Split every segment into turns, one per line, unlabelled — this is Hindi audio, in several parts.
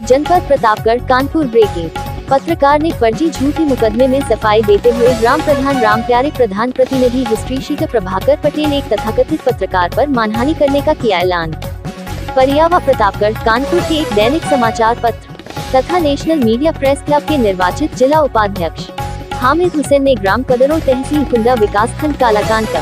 जनपद प्रतापगढ़ कानपुर ब्रेकिंग। पत्रकार ने फर्जी झूठी मुकदमे में सफाई देते हुए ग्राम प्रधान रामप्यारे प्रधान प्रतिनिधि हिस्ट्री शीटर प्रभाकर पटेल एक तथाकथित पत्रकार पर मानहानि करने का किया ऐलान। परियावा प्रतापगढ़ कानपुर के एक दैनिक समाचार पत्र तथा नेशनल मीडिया प्रेस क्लब के निर्वाचित जिला उपाध्यक्ष हामिद हुसैन ने ग्राम कदरों तहसील कुंदा विकासखंड कालाकांड का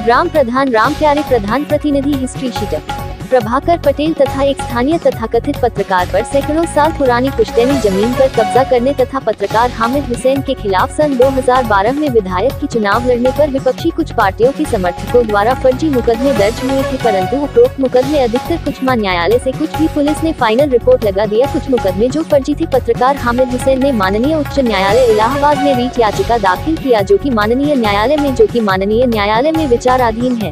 ग्राम प्रधान रामप्यारे प्रधान प्रतिनिधि हिस्ट्री शीटर प्रभाकर पटेल तथा एक स्थानीय तथाकथित पत्रकार पर सैकड़ों साल पुरानी पुश्तैनी जमीन पर कब्जा करने तथा पत्रकार हामिद हुसैन के खिलाफ सन 2012 में विधायक की चुनाव लड़ने पर विपक्षी कुछ पार्टियों के समर्थकों द्वारा फर्जी मुकदमे दर्ज हुए थे, परंतु उपरोक्त मुकदमे अधिकतर कुछ न्यायालय से कुछ भी पुलिस ने फाइनल रिपोर्ट लगा दिया। कुछ मुकदमे जो फर्जी थे। पत्रकार हामिद हुसैन ने माननीय उच्च न्यायालय इलाहाबाद में रीट याचिका दाखिल किया जो कि माननीय न्यायालय में विचाराधीन है।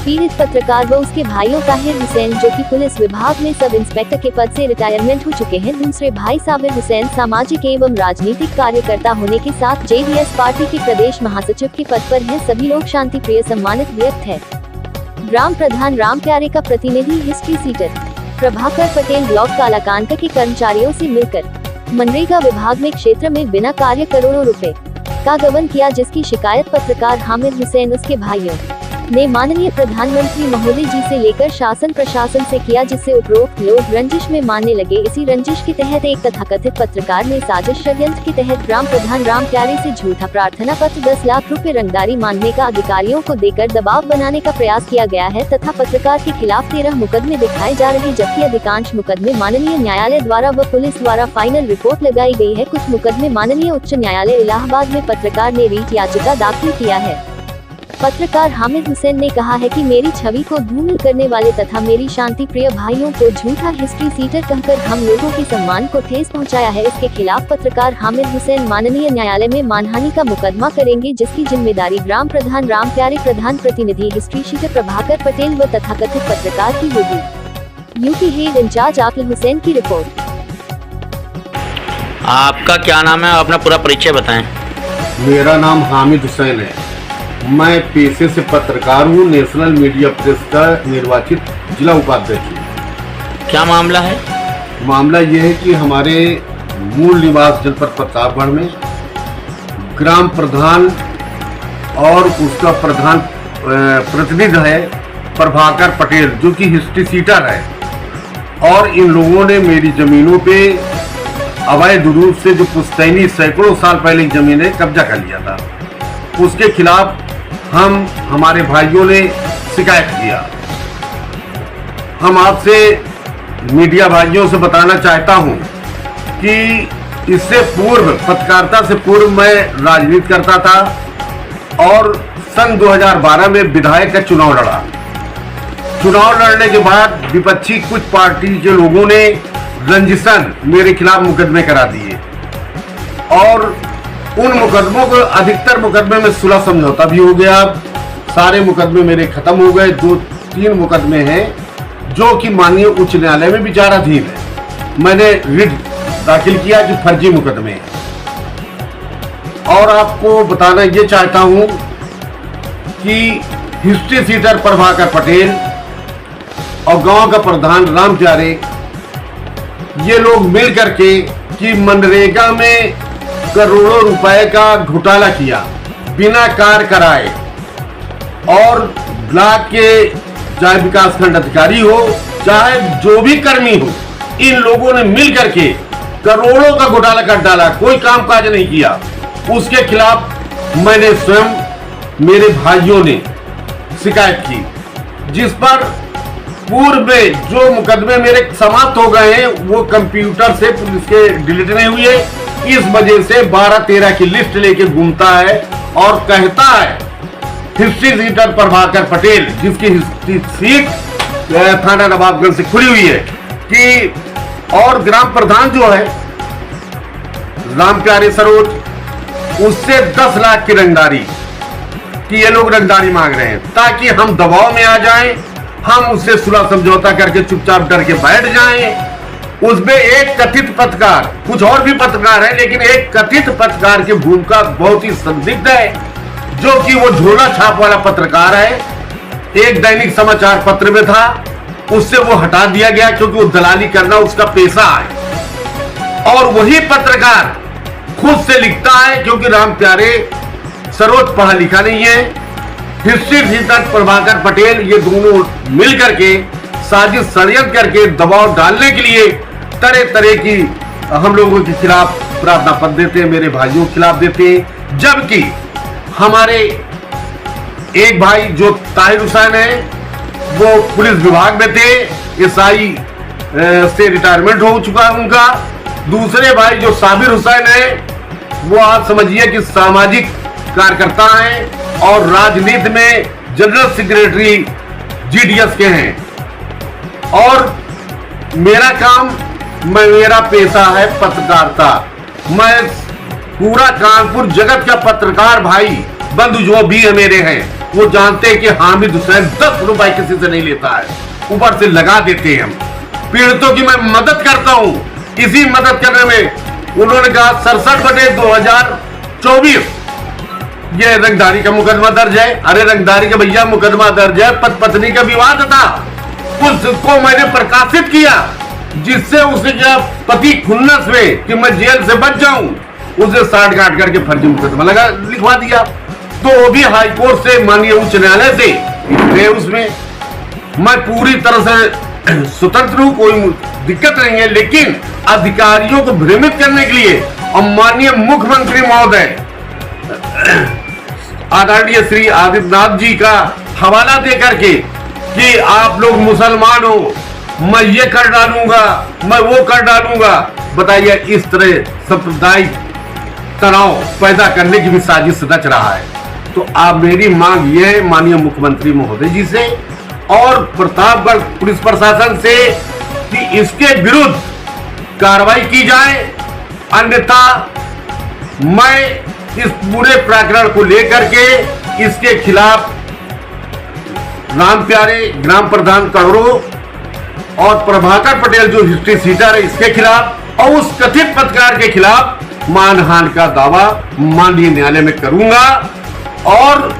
पीड़ित पत्रकार व उसके भाइयों ताहिर हुसैन जो कि पुलिस विभाग में सब इंस्पेक्टर के पद से रिटायरमेंट हो चुके हैं, दूसरे भाई साबिर हुसैन सामाजिक एवं राजनीतिक कार्यकर्ता होने के साथ जेडीएस पार्टी के प्रदेश महासचिव के पद पर हैं। सभी लोग शांति प्रिय सम्मानित व्यक्ति है। ग्राम प्रधान रामप्यारे का प्रतिनिधि history sheeter Prabhakar Patel block Kalakand के कर्मचारियों से मिलकर मनरेगा विभाग में क्षेत्र में बिना कार्य करोड़ों रुपए का गबन किया, जिसकी शिकायत पत्रकार हामिद हुसैन उसके भाइयों ने माननीय प्रधानमंत्री महोदय जी से लेकर शासन प्रशासन से किया, जिससे उपरोक्त लोग रंजिश में मानने लगे। इसी रंजिश के तहत एक तथाकथित पत्रकार ने साजिश षड्यंत्र के तहत ग्राम प्रधान रामप्यारे से झूठा प्रार्थना पत्र 10 लाख रुपए रंगदारी मांगने का अधिकारियों को देकर दबाव बनाने का प्रयास किया गया है तथा पत्रकार के खिलाफ 13 मुकदमे दिखाए जा रहे, जबकि अधिकांश मुकदमे माननीय न्यायालय द्वारा व पुलिस द्वारा फाइनल रिपोर्ट लगाई गई है। कुछ मुकदमे माननीय उच्च न्यायालय इलाहाबाद में पत्रकार ने रीट याचिका दाखिल किया है। पत्रकार हामिद हुसैन ने कहा है कि मेरी छवि को धूमिल करने वाले तथा मेरी शांति प्रिय भाइयों को झूठा हिस्ट्री शीटर कहकर हम लोगों के सम्मान को ठेस पहुंचाया है। इसके खिलाफ पत्रकार हामिद हुसैन माननीय न्यायालय में मानहानि का मुकदमा करेंगे, जिसकी जिम्मेदारी ग्राम प्रधान रामप्यारे प्रधान प्रतिनिधि हिस्ट्री शीटर प्रभाकर पटेल व तथाकथित पत्रकार की होगी। यूपी हेड इंचार्ज आकिल हुसैन की रिपोर्ट।
आपका क्या नाम है, अपना पूरा परिचय बताएं।
मेरा नाम हामिद हुसैन है। मैं पेशे से पत्रकार हूँ। नेशनल मीडिया प्रेस का निर्वाचित जिला उपाध्यक्ष हूँ।
क्या मामला है?
मामला यह है कि हमारे मूल निवास जनपद प्रतापगढ़ में ग्राम प्रधान और उसका प्रधान प्रतिनिधि है प्रभाकर पटेल जो कि हिस्ट्री शीटर है, और इन लोगों ने मेरी जमीनों पे अवैध रूप से जो पुश्तैनी सैकड़ों साल पहले जमीन है कब्जा कर लिया था। उसके खिलाफ हमारे भाइयों ने शिकायत किया। हम आपसे मीडिया भाइयों से बताना चाहता हूं कि इससे पूर्व पत्रकारिता से पूर्व मैं राजनीति करता था और सन 2012 में विधायक का चुनाव लड़ा। चुनाव लड़ने के बाद विपक्षी कुछ पार्टी के लोगों ने रंजिशन मेरे खिलाफ मुकदमे करा दिए और उन मुकदमों को अधिकतर मुकदमे में सुलह समझौता भी हो गया। सारे मुकदमे मेरे खत्म हो गए। 2-3 मुकदमे हैं जो कि माननीय उच्च न्यायालय में विचाराधीन है। मैंने रिट दाखिल किया कि फर्जी मुकदमे हैं। और आपको बताना ये चाहता हूं कि हिस्ट्री शीटर प्रभाकर पटेल और गांव का प्रधान रामप्यारे ये लोग मिल करके कि मनरेगा में करोड़ों रुपए का घोटाला किया बिना कार्य कराए, और ब्लॉक के चाहे विकासखंड अधिकारी हो चाहे जो भी कर्मी हो, इन लोगों ने मिल करके करोड़ों का घोटाला कर डाला, कोई काम काज नहीं किया। उसके खिलाफ मैंने स्वयं मेरे भाइयों ने शिकायत की, जिस पर पूर्व में जो मुकदमे मेरे समाप्त हो गए हैं वो कंप्यूटर से पुलिस के डिलीट नहीं हुए। इस वजह से 12-13 की लिस्ट लेके घूमता है और कहता है हिस्ट्री शीटर प्रभाकर पटेल, जिसकी हिस्ट्री सीट थाना नवाबगंज से खुली हुई है, कि और ग्राम प्रधान जो है रामप्यारे सरोज, उससे 10 लाख की रंगदारी कि ये लोग रंगदारी मांग रहे हैं ताकि हम दबाव में आ जाएं, हम उससे सुलह समझौता करके चुपचाप डर के बैठ जाएं। उसमें एक कथित पत्रकार, कुछ और भी पत्रकार है, लेकिन एक कथित पत्रकार की भूमिका बहुत ही संदिग्ध है, जो कि वो झोला छाप वाला पत्रकार है। एक दैनिक समाचार पत्र में था, उससे वो हटा दिया गया क्योंकि वो दलाली करना उसका पेशा है। और वही पत्रकार खुद से लिखता है, क्योंकि राम प्यारे सर्वोच्च पढ़ा लिखा नहीं है, हिस्ट्री टीचर प्रभाकर पटेल, ये दोनों मिल करके साजिश षड्यंत्र करके दबाव डालने के लिए तरह तरह की हम लोगों के खिलाफ प्रार्थना पत्र देते हैं, मेरे भाइयों के खिलाफ देते हैं। जबकि हमारे एक भाई जो ताहिर हुसैन है वो पुलिस विभाग में थे, एसआई से रिटायरमेंट हो चुका है उनका। दूसरे भाई जो साबिर हुसैन है वो आप समझिए कि सामाजिक कार्यकर्ता हैं और राजनीति में जनरल सेक्रेटरी जीडीएस के हैं। और मेरा काम, मेरा पेशा है पत्रकारिता। मैं पूरा कानपुर जगत का पत्रकार भाई बंधु जो भी है मेरे हैं वो जानते हैं कि हामिद हुसैन 10 रुपए किसी से नहीं लेता है, ऊपर से लगा देते हैं। हम पीड़ितों की मैं मदद करता हूं। इसी मदद करने में उन्होंने कहा 67/2024 ये रंगदारी का मुकदमा दर्ज है। अरे रंगदारी का भैया मुकदमा दर्ज है, पति पत्नी का विवाद था, उसको मैंने प्रकाशित किया, जिससे उसके पति खुन्नस में कि मैं जेल से बच जाऊं, उसे साठ गांठ करके फर्जी मुकदमा लगा लिखवा दिया। तो वो भी हाईकोर्ट से, माननीय उच्च न्यायालय से, उसमें मैं पूरी तरह से स्वतंत्र हूं, कोई दिक्कत नहीं है। लेकिन अधिकारियों को भ्रमित करने के लिए और माननीय मुख्यमंत्री महोदय आदरणीय श्री आदित्यनाथ जी का हवाला दे करके कि आप लोग मुसलमान हो, मैं ये कर डालूंगा, मैं वो कर डालूंगा, बताइए इस तरह सांप्रदायिक तनाव पैदा करने की भी साजिश रच रहा है। तो आप, मेरी मांग ये है माननीय मुख्यमंत्री महोदय जी से और प्रतापगढ़ पुलिस प्रशासन से कि इसके विरुद्ध कार्रवाई की जाए, अन्यथा मैं इस पूरे प्रकरण को लेकर के इसके खिलाफ राम प्यारे ग्राम प्रधान कड़ों और प्रभाकर पटेल जो हिस्ट्री सीटर है इसके खिलाफ और उस कथित पत्रकार के खिलाफ मानहानि का दावा माननीय न्यायालय में करूंगा। और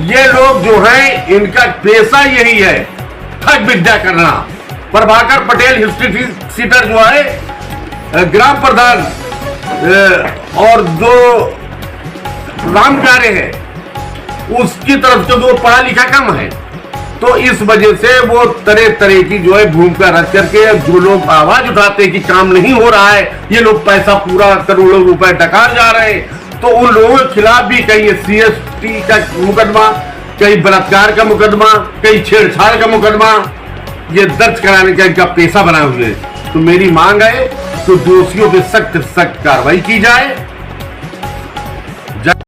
ये लोग जो हैं इनका पेशा यही है, ठग विद्या करना। प्रभाकर पटेल हिस्ट्री सीटर जो है ग्राम प्रधान और जो राम प्यारे है उसकी तरफ से जो पढ़ा लिखा कम है, तो इस वजह से वो तरह तरह की जो है भूमिका रच करके जो लोग आवाज उठाते हैं कि काम नहीं हो रहा है, ये लोग पैसा पूरा करोड़ों रुपए डकार जा रहे हैं, तो उन लोगों के खिलाफ भी कहीं CST का मुकदमा, कहीं बलात्कार का मुकदमा, कहीं छेड़छाड़ का मुकदमा ये दर्ज कराने का इनका पेशा बनाए हुए। तो मेरी मांग है तो दोषियों पे सख्त कार्रवाई की जाए